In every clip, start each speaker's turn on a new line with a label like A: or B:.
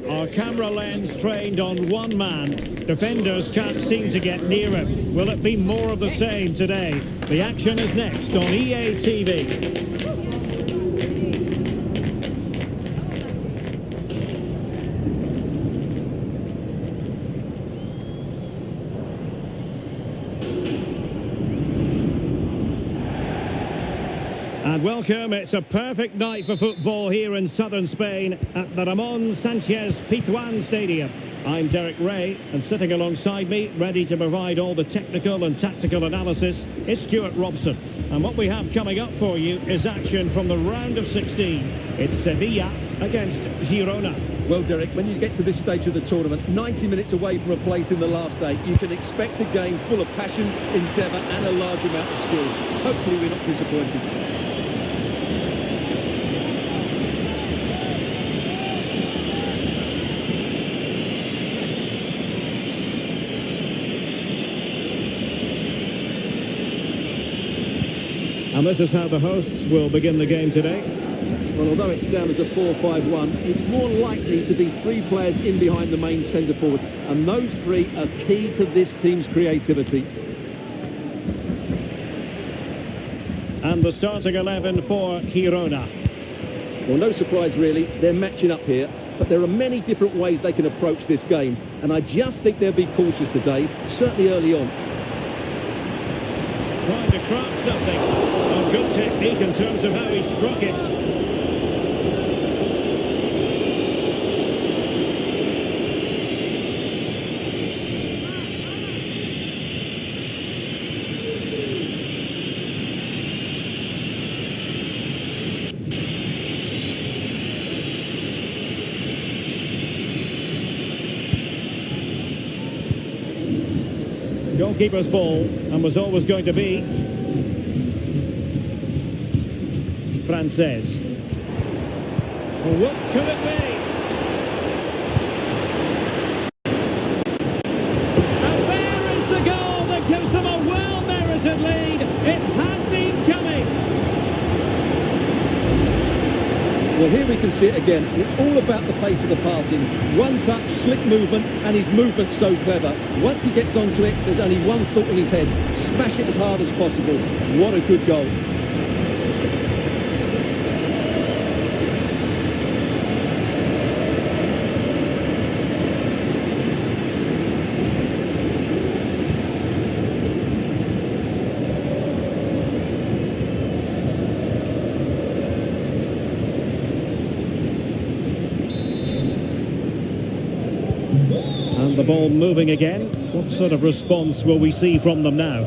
A: Our camera lens trained on one man. Defenders can't seem to get near him. Will it be more of the same today? The action is next on EA TV. And welcome, it's a perfect night for football here in southern Spain at the Ramon Sanchez Pizjuan Stadium. I'm Derek Ray, and sitting alongside me, ready to provide all the technical and tactical analysis, is Stuart Robson. And what we have coming up for you is action from the round of 16. It's Sevilla against Girona.
B: Well, Derek, when you get to this stage of the tournament, 90 minutes away from a place in the last 8, you can expect a game full of passion, endeavour and a large amount of skill. Hopefully we're not disappointed.
A: And this is how the hosts will begin the game today.
B: Well, although it's down as a 4-5-1, it's more likely to be 3 players in behind the main centre forward, and those 3 are key to this team's creativity.
A: And the starting 11 for Girona.
B: Well, no surprise really, they're matching up here, but there are many different ways they can approach this game, and I just think they'll be cautious today, certainly early on.
A: Trying to craft something. A good technique in terms of how he struck it. Goalkeeper's ball, and was always going to be Frances. What could it be? And there is the goal that gives them a well-merited lead. It had been coming.
B: Well, here we can see it again. It's all about the pace of the passing. One touch, slick movement, and his movement's so clever. Once he gets onto it, there's only one thought in his head. Smash it as hard as possible. What a good goal.
A: And the ball moving again. What sort of response will we see from them now?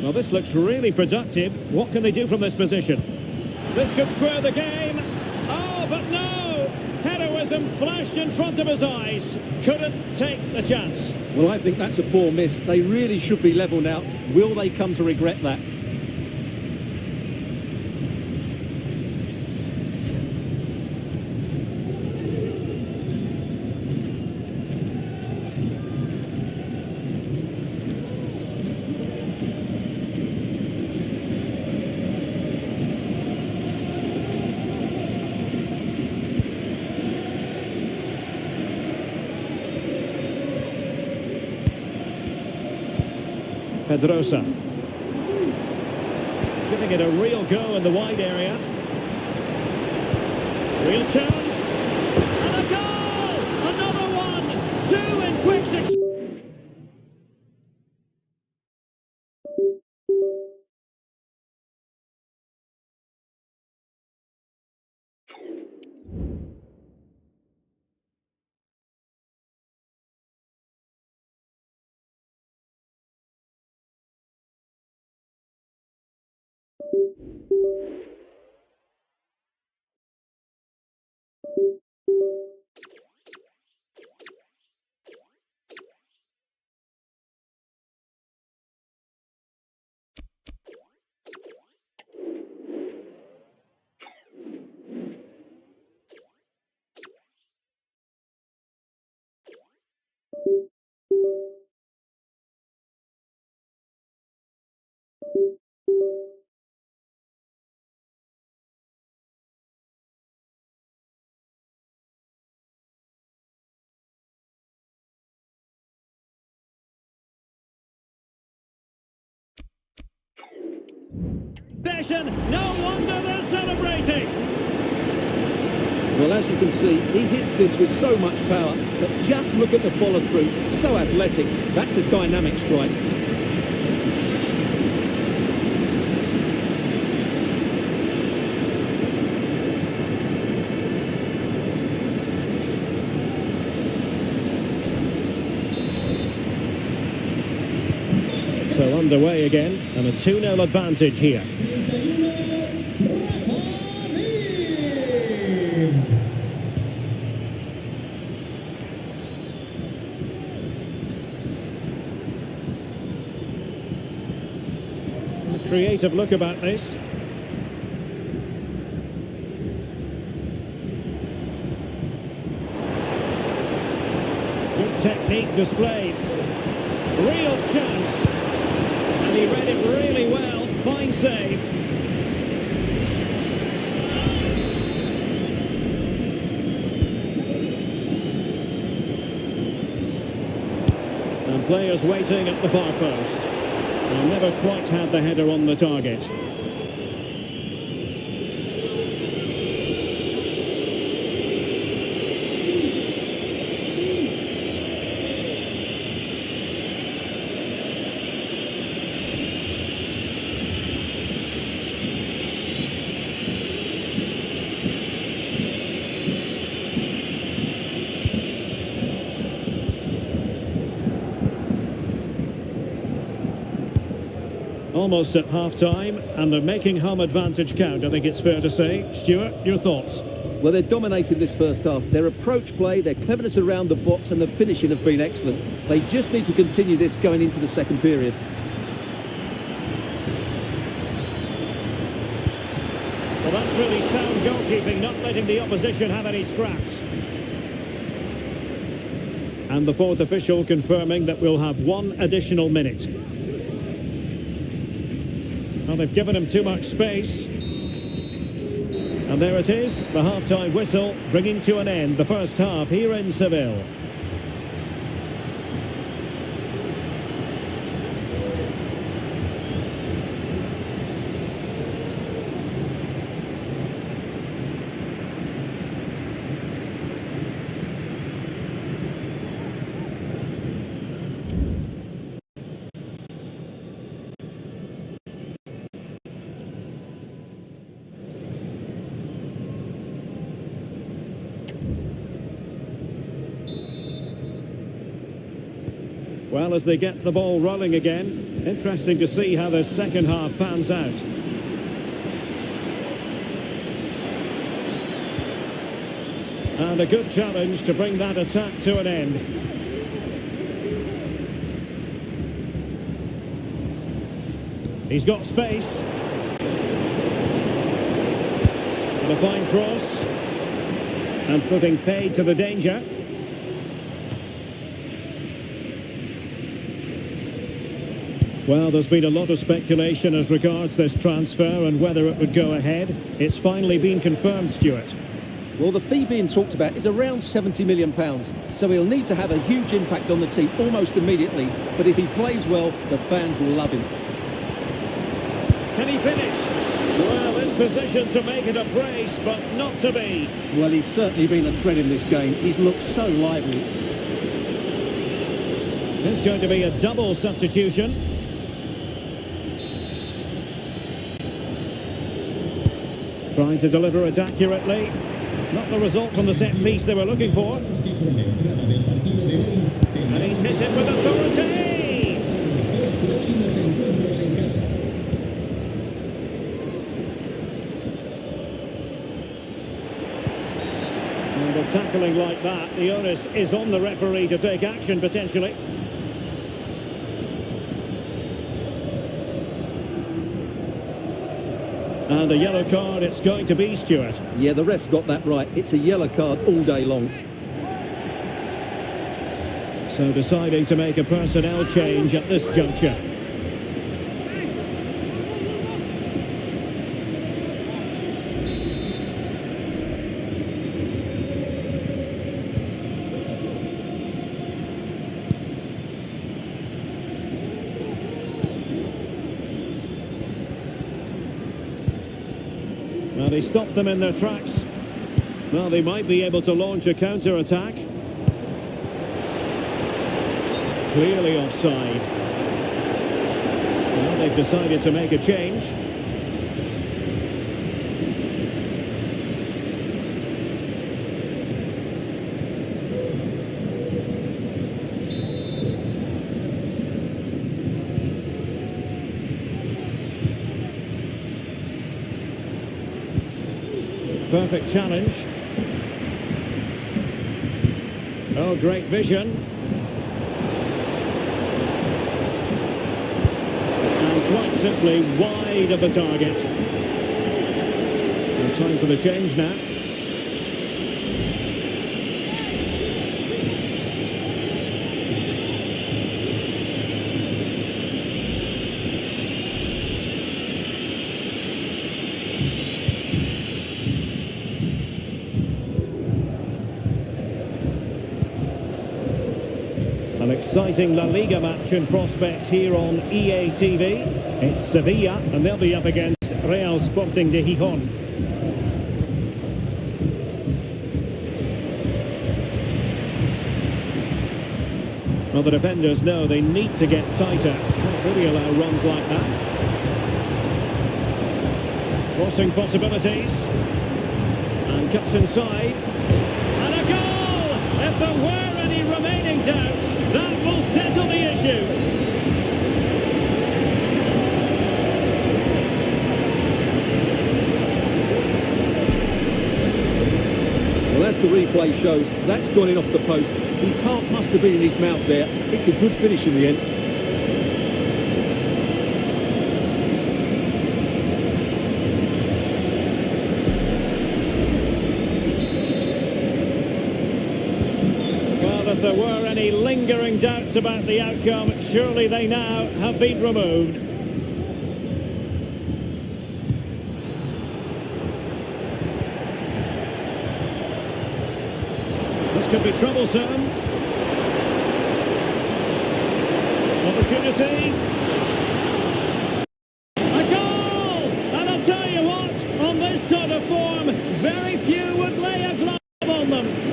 A: Well, this looks really productive. What can they do from this position? This could square the game. Oh, but no! Heroism flashed in front of his eyes. Couldn't take the chance.
B: Well, I think that's a poor miss. They really should be level now. Will they come to regret that?
A: Pedrosa. Giving it a real go in the wide area. Real chance. And a goal! Another one! Two in quick succession. No wonder they're celebrating.
B: Well, as you can see, he hits this with so much power, but just look at the follow-through. So athletic. That's a dynamic strike.
A: So underway again, and a 2-0 advantage here. A creative look about this. Good technique displayed. Real chance. And he read it really well. Fine save. And players waiting at the far post. And never quite had the header on the target. Almost at half-time, and they're making home advantage count, I think it's fair to say. Stuart, your thoughts?
B: Well, they're dominating this first half. Their approach play, their cleverness around the box and the finishing have been excellent. They just need to continue this going into the second period.
A: Well, that's really sound goalkeeping, not letting the opposition have any scraps. And the fourth official confirming that we'll have one additional minute. Well, they've given him too much space. And there it is, the half-time whistle, bringing to an end the first half here in Seville. Well, as they get the ball rolling again, interesting to see how the second half pans out. And a good challenge to bring that attack to an end. He's got space. And a fine cross. And putting paid to the danger. Well, there's been a lot of speculation as regards this transfer and whether it would go ahead. It's finally been confirmed, Stuart.
B: Well, the fee being talked about is around £70 million, so he'll need to have a huge impact on the team almost immediately. But if he plays well, the fans will love him.
A: Can he finish? Well, in position to make it a brace, but not to be.
B: Well, he's certainly been a threat in this game. He's looked so lively.
A: There's going to be a double substitution. Trying to deliver it accurately. Not the result from the set piece they were looking for. And he's hit it with authority! And a tackling like that, the onus is on the referee to take action potentially. And a yellow card it's going to be, Stuart.
B: Yeah, the ref's got that right. It's a yellow card all day long.
A: So deciding to make a personnel change at this juncture. Well, they stopped them in their tracks. Well, they might be able to launch a counter-attack. Clearly offside. Well, they've decided to make a change. Perfect challenge. Oh, great vision. And quite simply wide of the target. And time for the change now. An exciting La Liga match in prospect here on EA TV. It's Sevilla and they'll be up against Real Sporting de Gijón. Well, the defenders know they need to get tighter. Can't really allow runs like that. Crossing possibilities. And cuts inside. And a goal! If there were any remaining doubts, that will settle the issue.
B: Well, as the replay shows, that's gone in off the post. His heart must have been in his mouth there. It's a good finish in the end.
A: If there were any lingering doubts about the outcome, surely they now have been removed. This could be troublesome. Opportunity. A goal! And I'll tell you what, on this sort of form, very few would lay a glove on them.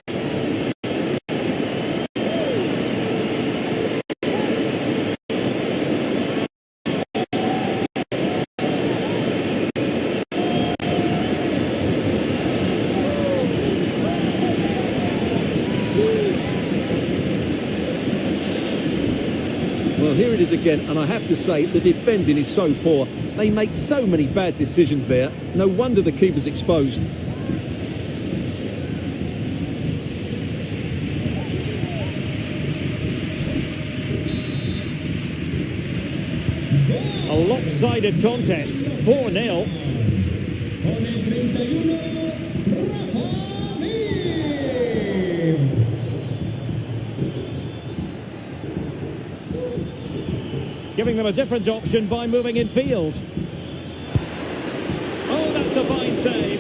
B: it is again, and I have to say, the defending is so poor. They make so many bad decisions there. No wonder the keeper's exposed.
A: A lopsided contest, 4-0. Giving them a different option by moving in field. Oh, that's a fine save.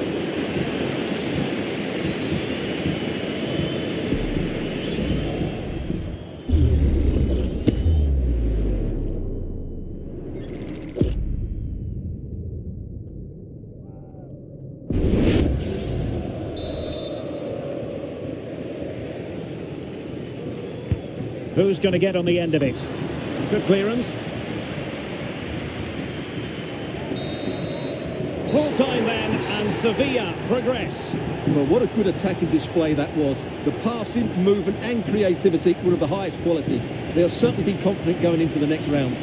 A: Who's going to get on the end of it? Good clearance. Full time then, and Sevilla progress.
B: Well, what a good attacking display that was. The passing, movement and creativity were of the highest quality. They'll certainly be confident going into the next round.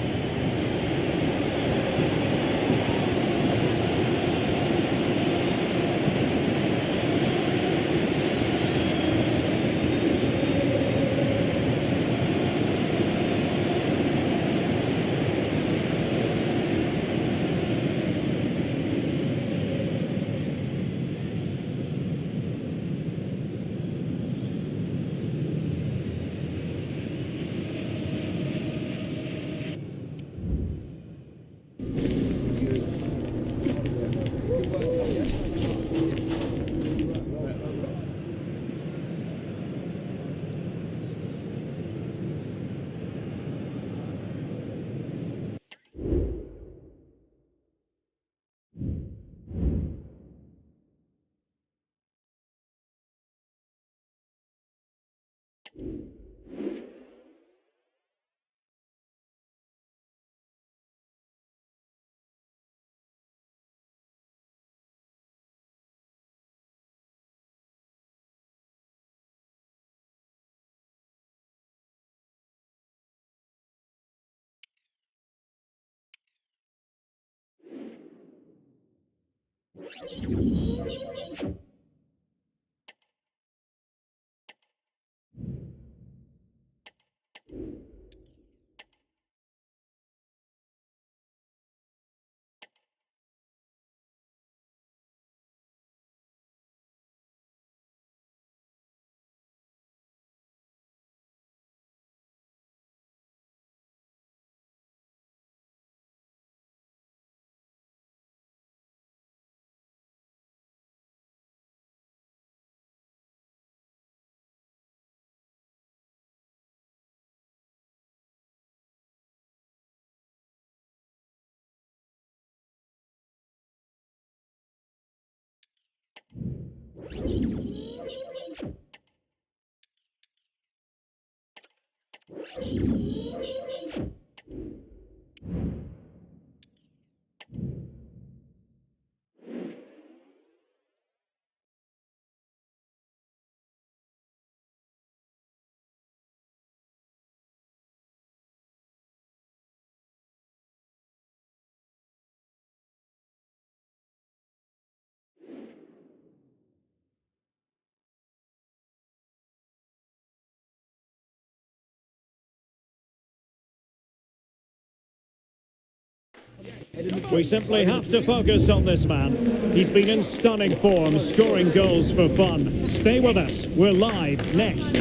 A: We simply have to focus on this man. He's been in stunning form, scoring goals for fun. Stay with us. We're live next.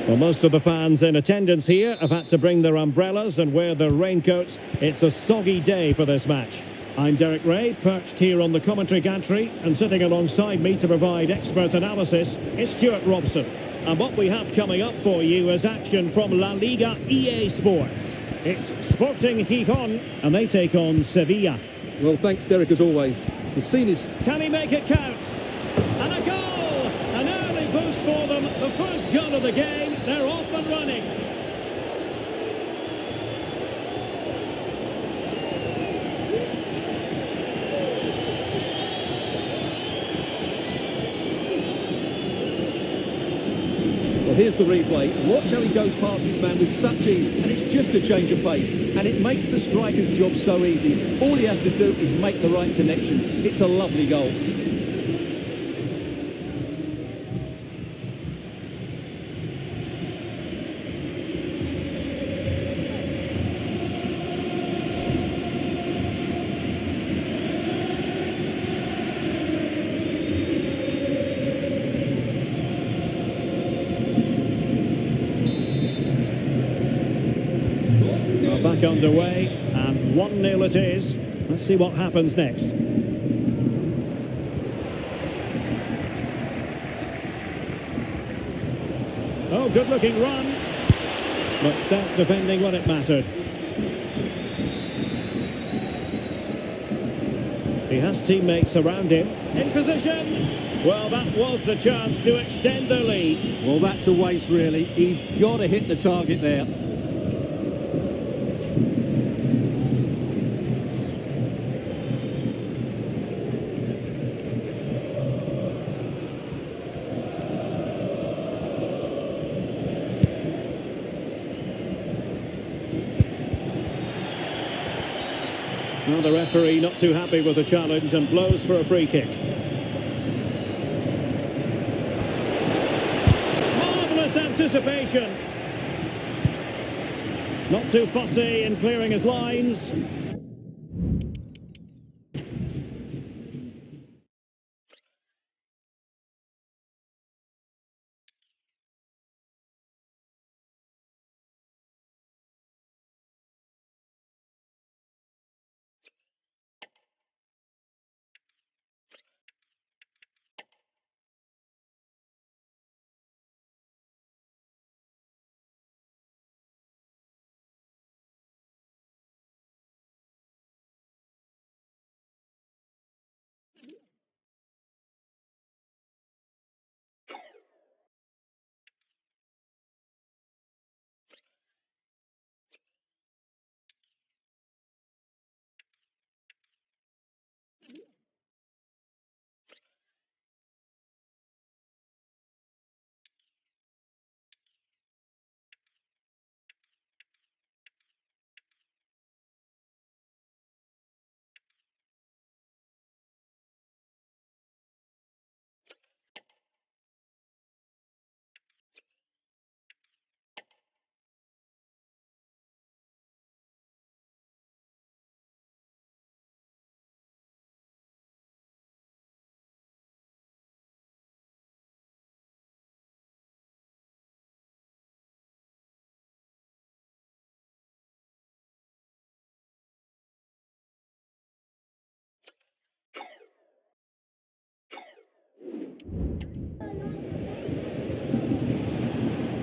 A: Well, most of the fans in attendance here have had to bring their umbrellas and wear their raincoats. It's a soggy day for this match. I'm Derek Ray, perched here on the commentary gantry, and sitting alongside me to provide expert analysis is Stuart Robson. And what we have coming up for you is action from La Liga EA Sports. It's Sporting Gijón, and they take on Sevilla.
B: Well, thanks, Derek, as always. The scene is...
A: Can he make it count? And a goal! An early boost for them. The first goal of the game. They're off and running.
B: Well, here's the replay. Watch how he goes past his man with such ease, and it's just a change of pace. And it makes the striker's job so easy. All he has to do is make the right connection. It's a lovely goal.
A: Back underway, and 1-0 it is. Let's see what happens next. Oh, good-looking run. But stout defending when it mattered. He has teammates around him. In position. Well, that was the chance to extend the lead.
B: Well, that's a waste, really. He's got to hit the target there.
A: Well, the referee not too happy with the challenge and blows for a free kick. Marvellous anticipation. Not too fussy in clearing his lines.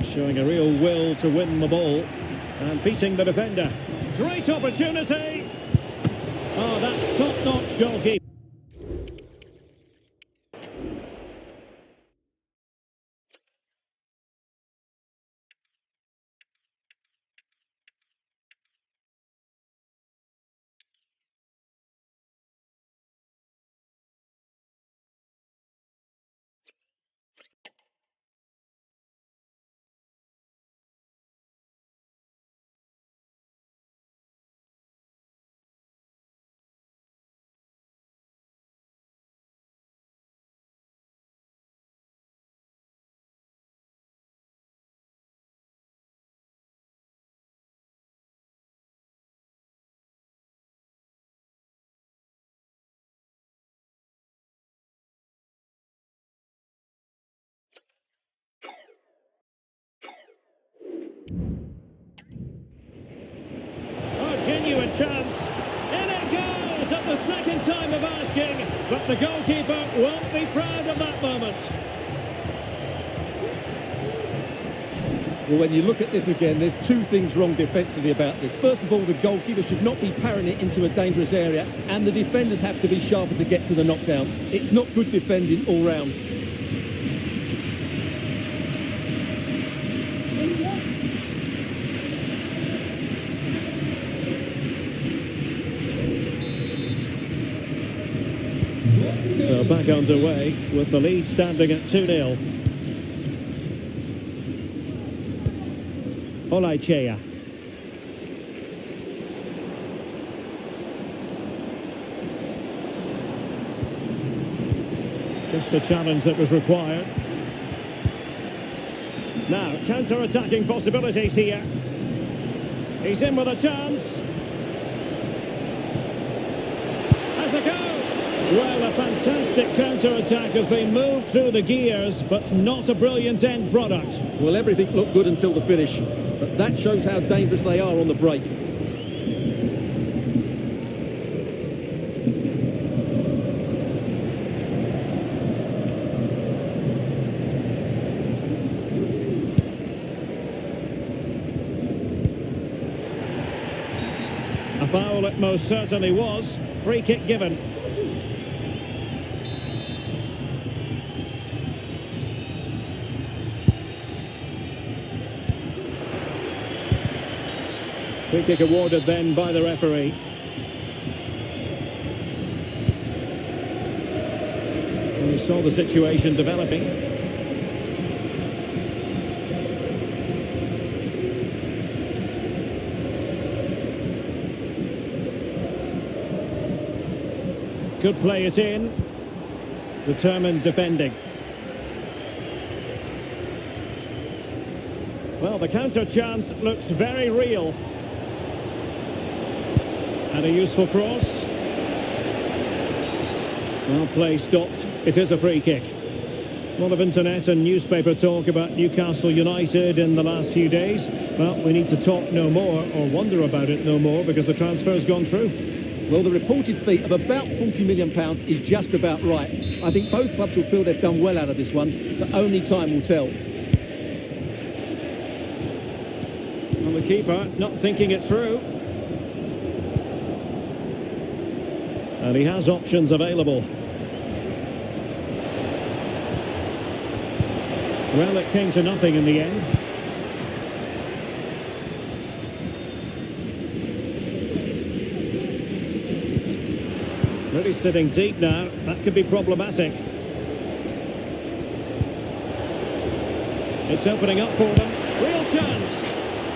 A: Showing a real will to win the ball and beating the defender. Great opportunity. Oh, that's top-notch goalkeeping. Genuine chance. In it goes at the second time of asking, but the goalkeeper won't be proud of that moment.
B: Well, when you look at this again, there's two things wrong defensively about this. First of all, the goalkeeper should not be parrying it into a dangerous area, and the defenders have to be sharper to get to the knockdown. It's not good defending all round. So back underway with the lead standing at 2-0.
A: Olaichea. Just the challenge that was required. Now, counter-attacking possibilities here. He's in with a chance. Has a go! Well, a fantastic counter-attack as they move through the gears, but not a brilliant end product.
B: Well, everything looked good until the finish, but that shows how dangerous they are on the break.
A: A foul it most certainly was. Free kick given. Free kick awarded then by the referee. We saw the situation developing. Could play it in. Determined defending. Well, the counter chance looks very real. And a useful cross. Well, play stopped. It is a free kick. A lot of internet and newspaper talk about Newcastle United in the last few days. Well, we need to talk no more, or wonder about it no more, because the transfer's gone through.
B: Well, the reported fee of about £40 million is just about right. I think both clubs will feel they've done well out of this one, but only time will tell.
A: Well, the keeper not thinking it through. And he has options available. Well, it came to nothing in the end. Really sitting deep now. That could be problematic. It's opening up for them. Real chance.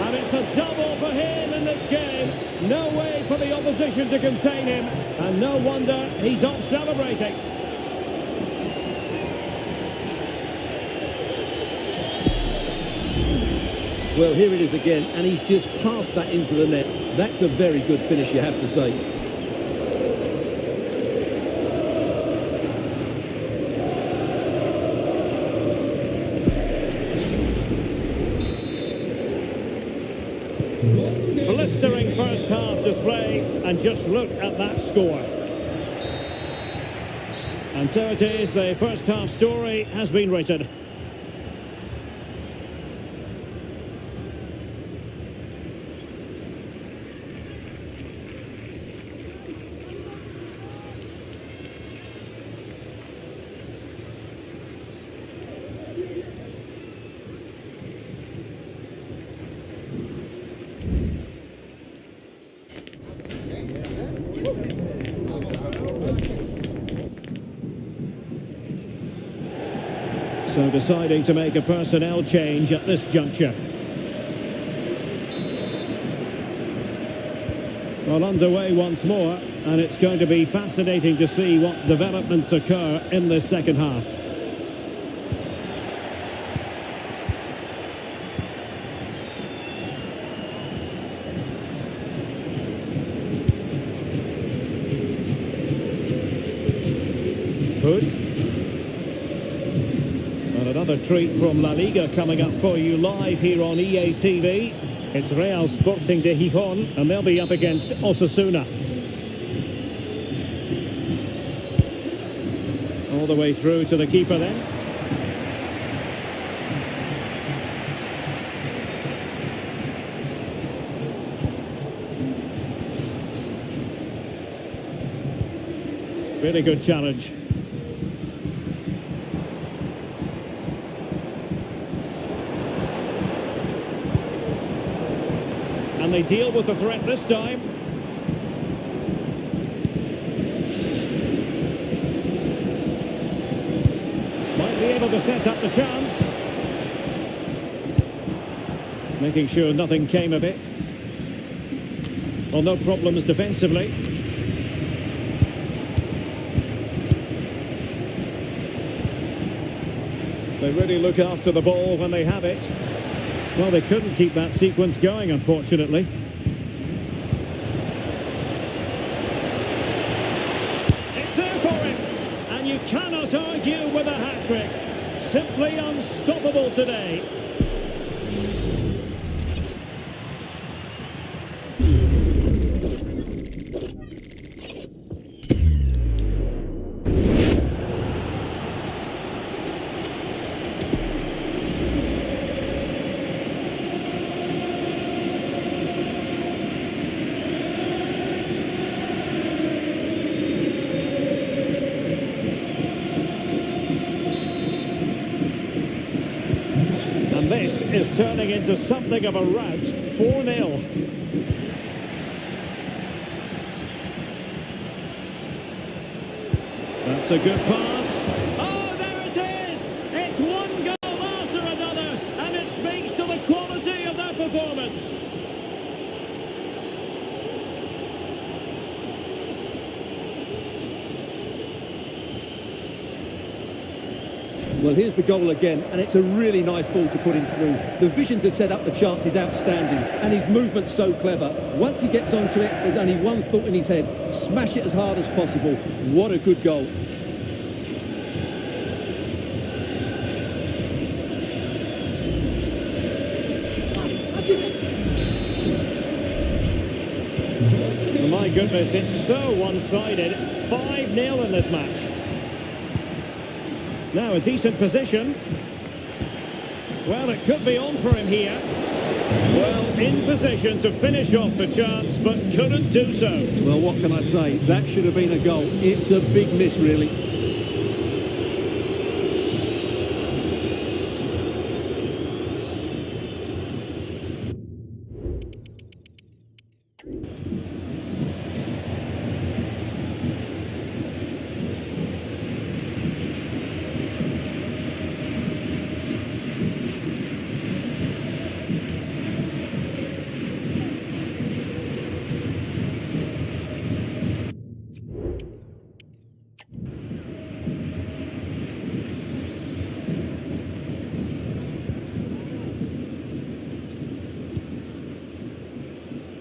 A: And it's a double for him in this game. No way for the opposition to contain him. And no wonder he's off celebrating.
B: Well, here it is again, and he's just passed that into the net. That's a very good finish, you have to say.
A: Blistering first half display, and just look at that score. And so it is, the first half story has been written. So deciding to make a personnel change at this juncture. Well, underway once more, and it's going to be fascinating to see what developments occur in this second half. Hood. Another treat from La Liga coming up for you live here on EA TV. It's Real Sporting de Gijón, and they'll be up against Osasuna. All the way through to the keeper then. Really good challenge. And they deal with the threat this time. Might be able to set up the chance. making sure nothing came of it. Well, no problems defensively. They really look after the ball when they have it. Well, they couldn't keep that sequence going, unfortunately. It's there for him, and you cannot argue with a hat-trick. Simply unstoppable today. And this is turning into something of a rout. 4-0. That's a good pass. Oh, there it is! It's one goal after another, and it speaks to the quality of their performance.
B: Well, here's the goal again, and it's a really nice ball to put him through. The vision to set up the chance is outstanding, and his movement's so clever. Once he gets onto it, there's only one thought in his head: smash it as hard as possible. What a good goal.
A: My goodness, it's so one-sided. 5-0 in this match. Now a decent position. Well, it could be on for him here. Well, in position to finish off the chance, but couldn't do so.
B: Well, what can I say? That should have been a goal. It's a big miss, really.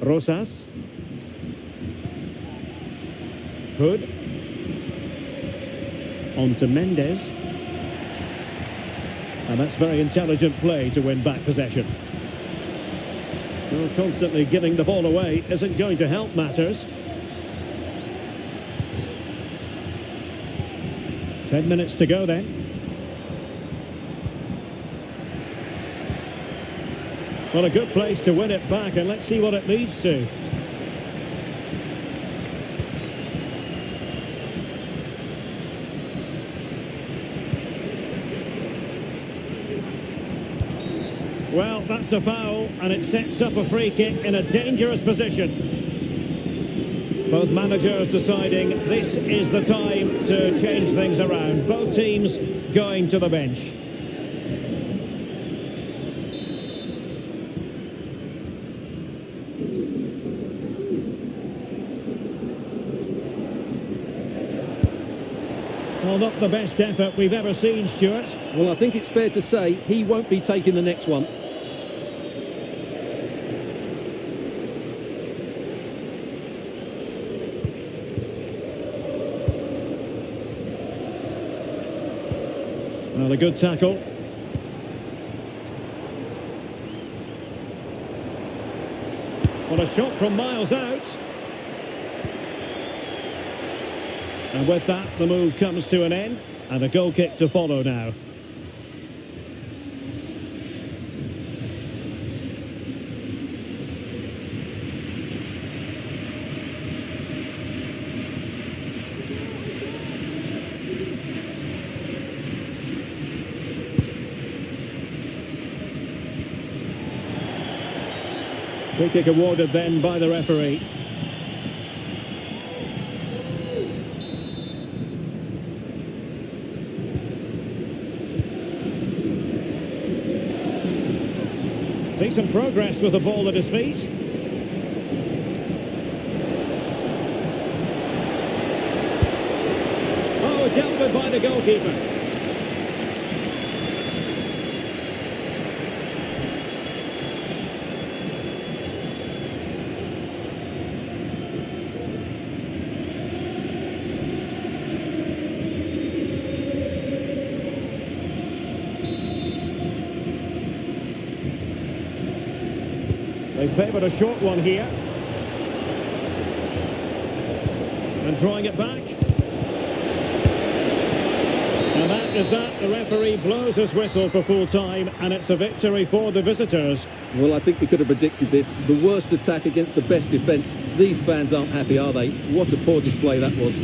A: Rosas. Hood. On to Mendes. And that's very intelligent play to win back possession. Well, constantly giving the ball away isn't going to help matters. 10 minutes to go then. Well, a good place to win it back, and let's see what it leads to. Well, that's a foul, and it sets up a free kick in a dangerous position. Both managers deciding this is the time to change things around. Both teams going to the bench. Well, not the best effort we've ever seen, Stuart.
B: Well, I think it's fair to say he won't be taking the next one.
A: Well, a good tackle. Well, a shot from miles out. And with that, the move comes to an end, and a goal kick to follow now. Free kick awarded then by the referee. Decent progress with the ball at his feet. Oh, dealt with by the goalkeeper. They favoured a short one here. And drawing it back. And that is that. The referee blows his whistle for full time, and it's a victory for the visitors.
B: Well, I think we could have predicted this. The worst attack against the best defence. These fans aren't happy, are they? What a poor display that was.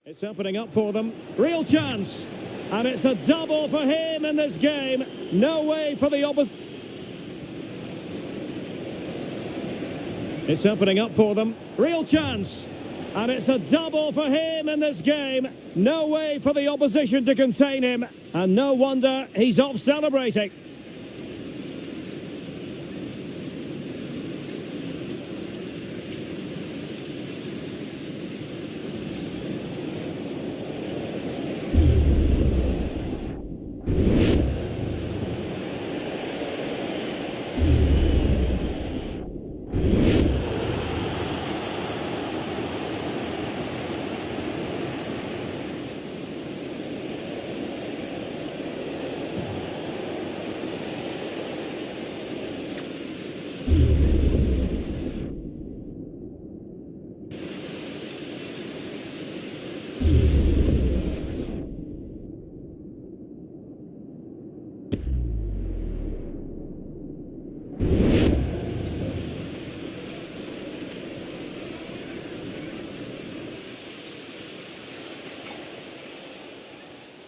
A: It's opening up for them. Real chance. And it's a double for him in this game. No way for the opposition. It's opening up for them. Real chance. And it's a double for him in this game. No way for the opposition to contain him. And no wonder he's off celebrating.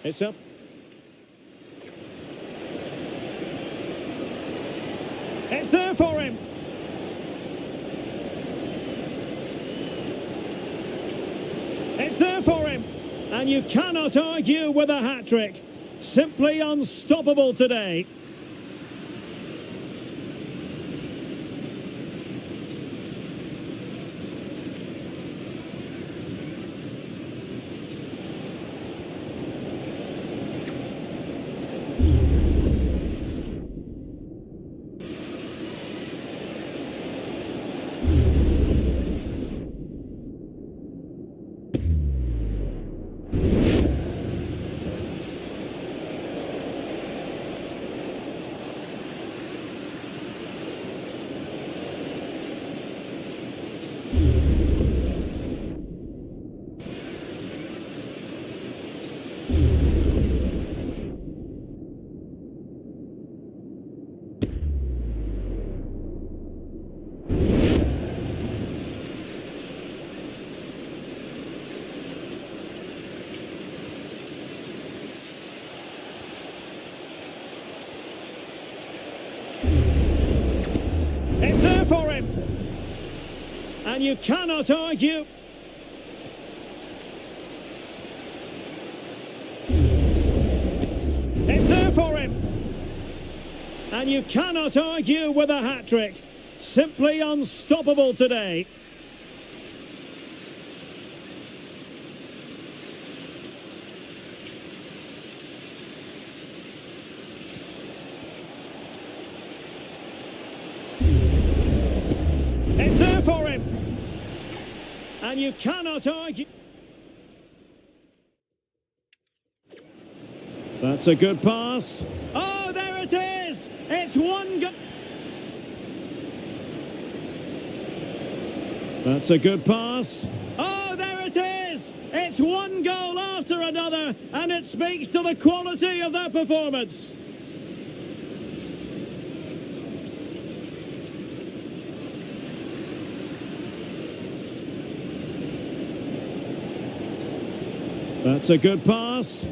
A: It's up. It's there for him. It's there for him. And you cannot argue with a hat-trick. Simply unstoppable today. It's there for him. And you cannot argue. It's there for him. And you cannot argue with a hat-trick. Simply unstoppable today. It's there for him. And you cannot argue. That's a good pass. Oh, there it is! It's one go... That's a good pass. Oh, there it is! It's one goal after another, and it speaks to the quality of their performance. That's a good pass.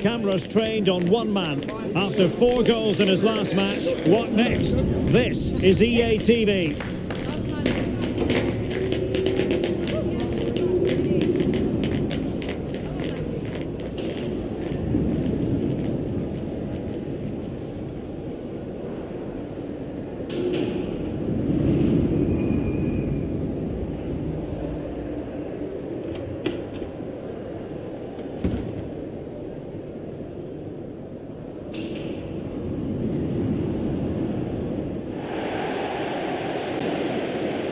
A: cameras trained on one man. After 4 goals in his last match, what next? This is EA TV.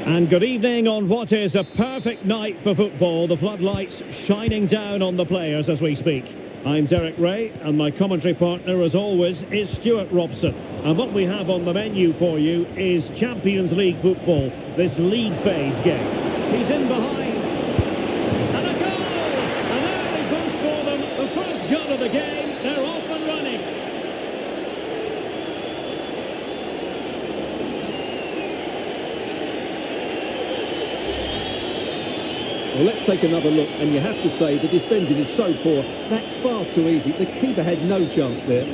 A: And good evening on what is a perfect night for football. The floodlights shining down on the players as we speak. I'm Derek Ray, and my commentary partner, as always, is Stuart Robson. And what we have on the menu for you is Champions League football, this league phase game. He's in behind. And a goal! An early boost for them. The first goal of the game. They're off and running.
B: Well, let's take another look, and you have to say the defending is so poor. That's far too easy. The keeper had no chance there.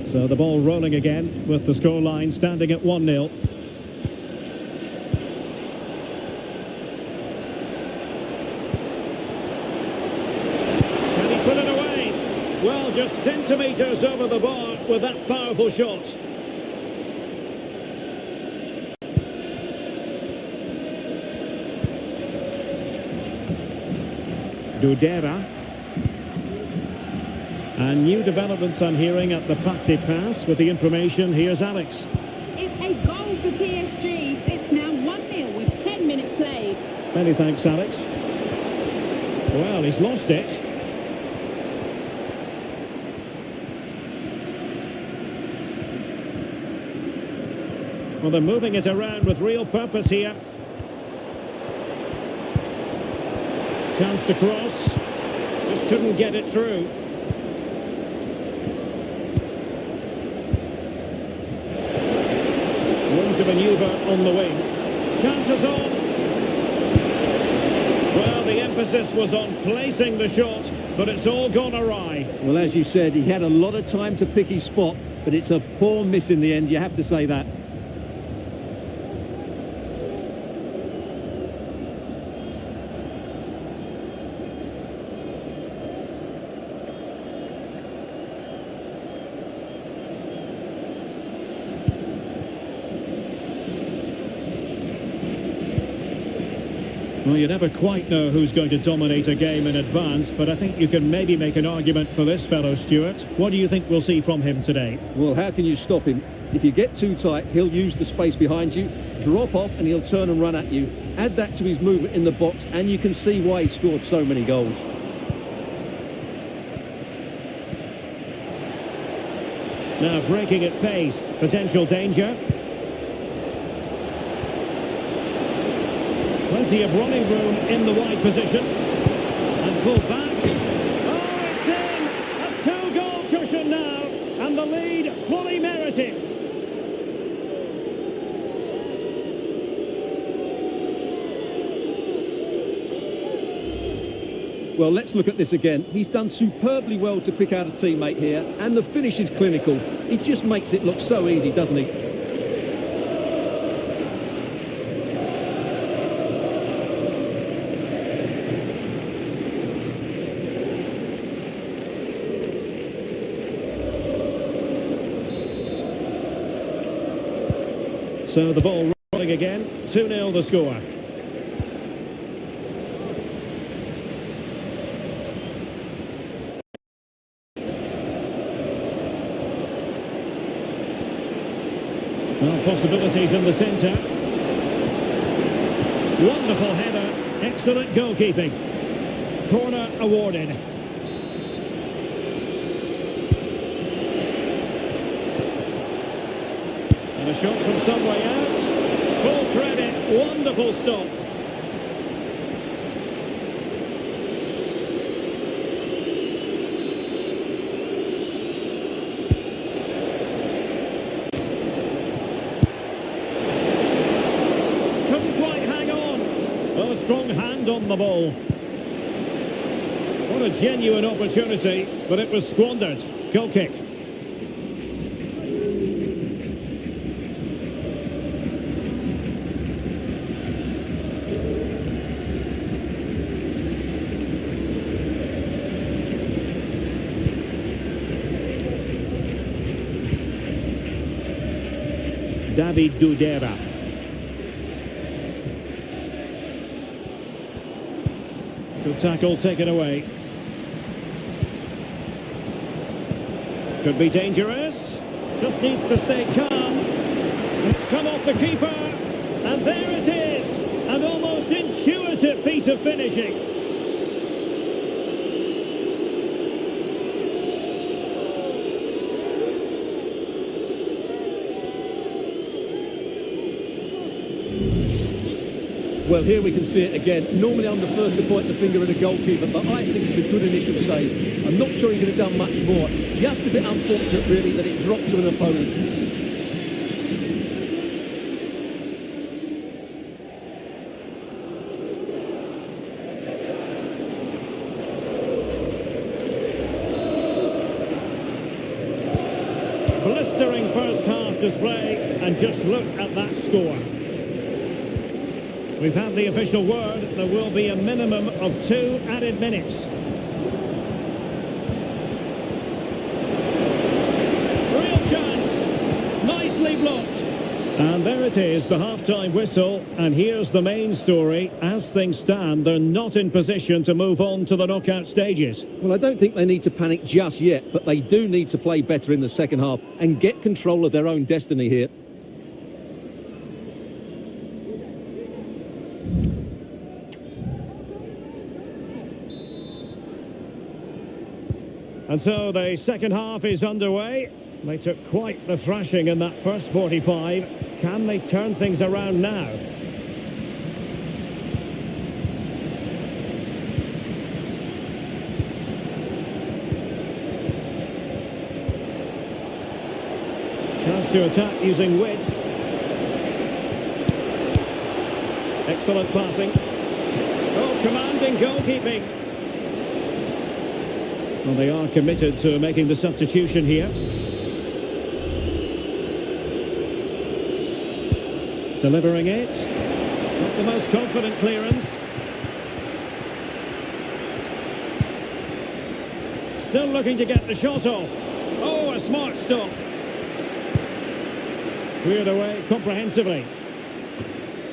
A: So the ball rolling again with the scoreline standing at 1-0. Can he put it away? Well, just centimetres over the bar with that powerful shot. Dudera. And new developments I'm hearing at the Parc des Princes. With the information, here's Alex.
C: It's a goal for PSG. It's now 1-0 with 10 minutes played.
A: Many thanks, Alex. Well, he's lost it. Well, they're moving it around with real purpose here. Chance to cross. Just couldn't get it through. To manoeuvre on the wing. Chances on. Well, the emphasis was on placing the shot, but it's all gone awry.
B: Well, as you said, he had a lot of time to pick his spot, but it's a poor miss in the end, you have to say that.
A: Well, you never quite know who's going to dominate a game in advance, but I think you can maybe make an argument for this fellow, Stuart. What do you think we'll see from him today?
B: Well, how can you stop him? If you get too tight, he'll use the space behind you, drop off, and he'll turn and run at you. Add that to his movement in the box, and you can see why he scored so many goals.
A: Now breaking at pace, potential danger. Plenty of running room in the wide position. And pulled back. Oh, it's in! A 2-goal cushion now. And the lead fully merited.
B: Well, let's look at this again. He's done superbly well to pick out a teammate here, and the finish is clinical. He just makes it look so easy, doesn't he?
A: So the ball rolling again, 2-0 the score. Well, possibilities in the centre. Wonderful header, excellent goalkeeping. Corner awarded. And a shot from some way out. Full credit, wonderful stop. strong hand on the ball. What a genuine opportunity, but it was squandered. Goal kick. David Dudera. Good tackle taken away. Could be dangerous. Just needs to stay calm. It's come off the keeper. And there it is. An almost intuitive piece of finishing.
B: Well, here we can see it again. Normally I'm the first to point the finger at the goalkeeper, but I think it's a good initial save. I'm not sure he could have done much more. Just a bit unfortunate, really, that it dropped to an opponent.
A: Blistering first half display, and just look at that score. We've had the official word. There will be a minimum of 2 added minutes. Real chance. Nicely blocked. And there it is, the half-time whistle. And here's the main story. As things stand, they're not in position to move on to the knockout stages.
B: Well, I don't think they need to panic just yet, but they do need to play better in the second half and get control of their own destiny here.
A: And so the second half is underway. They took quite the thrashing in that first 45. Can they turn things around now? Chance to attack using width. Excellent passing. Oh, commanding goalkeeping. Well, they are committed to making the substitution here. Delivering it. Not the most confident clearance. Still looking to get the shot off. Oh, a smart stop. Cleared away comprehensively.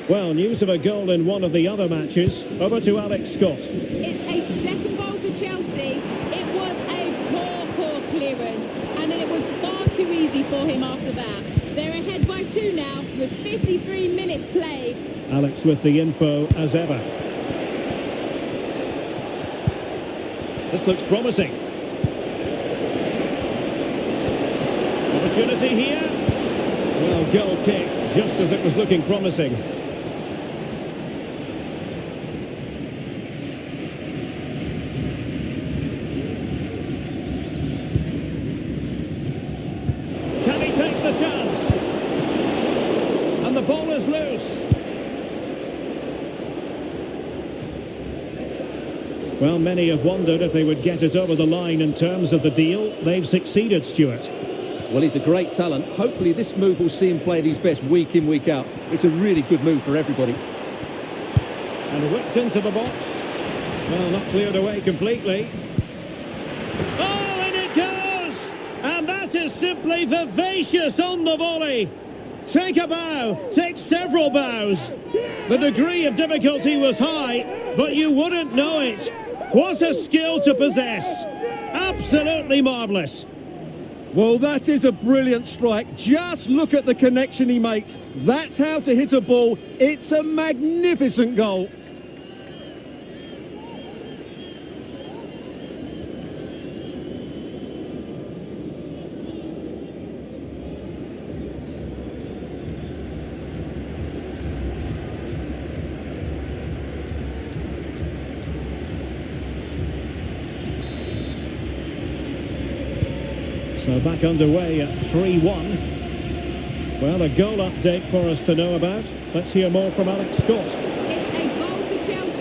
A: Well, news of a goal in one of the other matches. Over to Alex Scott.
C: It's a second goal for Chelsea. It was a poor clearance, and then it was far too easy for him after that. They're ahead by 2 now, with 53 minutes played.
A: Alex with the info as ever. This looks promising. Opportunity here. Well, goal kick, just as it was looking promising. Can he take the chance? And the ball is loose. Well, many have wondered if they would get it over the line in terms of the deal. They've succeeded, Stuart.
B: Well, he's a great talent. Hopefully this move will see him play at his best week in, week out. It's a really good move for everybody.
A: And whipped into the box. Well, not cleared away completely. Oh, and it goes! And that is simply vivacious on the volley. Take a bow, take several bows. The degree of difficulty was high, but you wouldn't know it. What a skill to possess. Absolutely marvellous.
B: Well, that is a brilliant strike. Just look at the connection he makes. That's how to hit a ball. It's a magnificent goal.
A: So back underway at 3-1. Well, a goal update for us to know about. Let's hear more from Alex Scott.
C: It's a goal for Chelsea.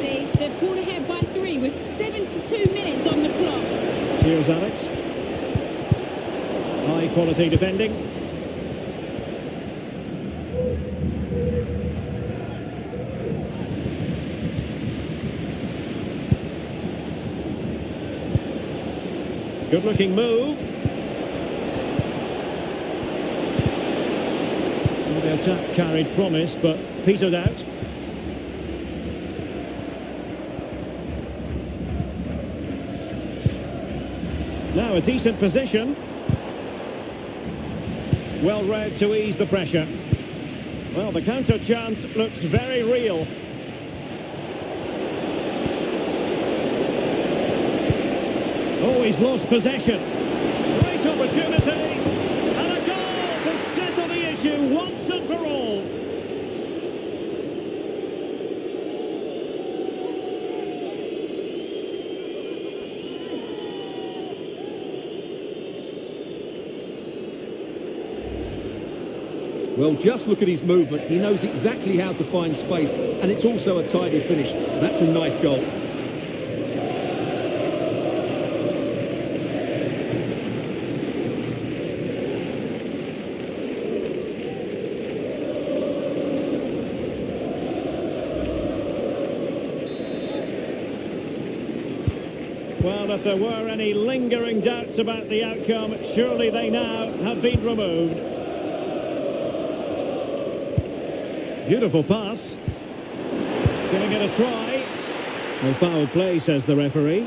A: Here's Alex. High quality defending. Good looking move. Well, the attack carried promise but petered out. Now a decent position. Well read to ease the pressure. Well, the counter chance looks very real. Oh, he's lost possession. Great opportunity. And a goal to settle the issue once and for all.
B: Well, just look at his movement. He knows exactly how to find space, and it's also a tidy finish. That's a nice goal.
A: Well, if there were any lingering doubts about the outcome, surely they now have been removed. Beautiful pass. Giving it a try. No foul play, says the referee.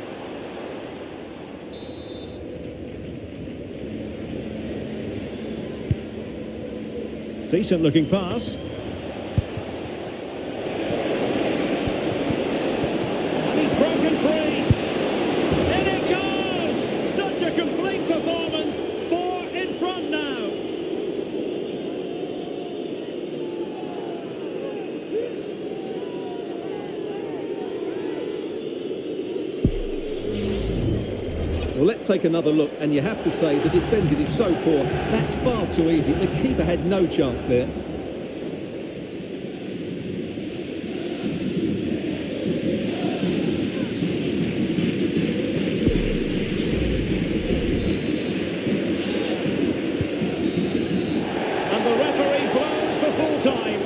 A: Decent looking pass. And he's broken free. In it goes! Such a complete performance. 4 in front now.
B: Well, let's take another look, and you have to say the defending is so poor. That's far too easy. The keeper had no chance there.
A: And the referee blows for full time.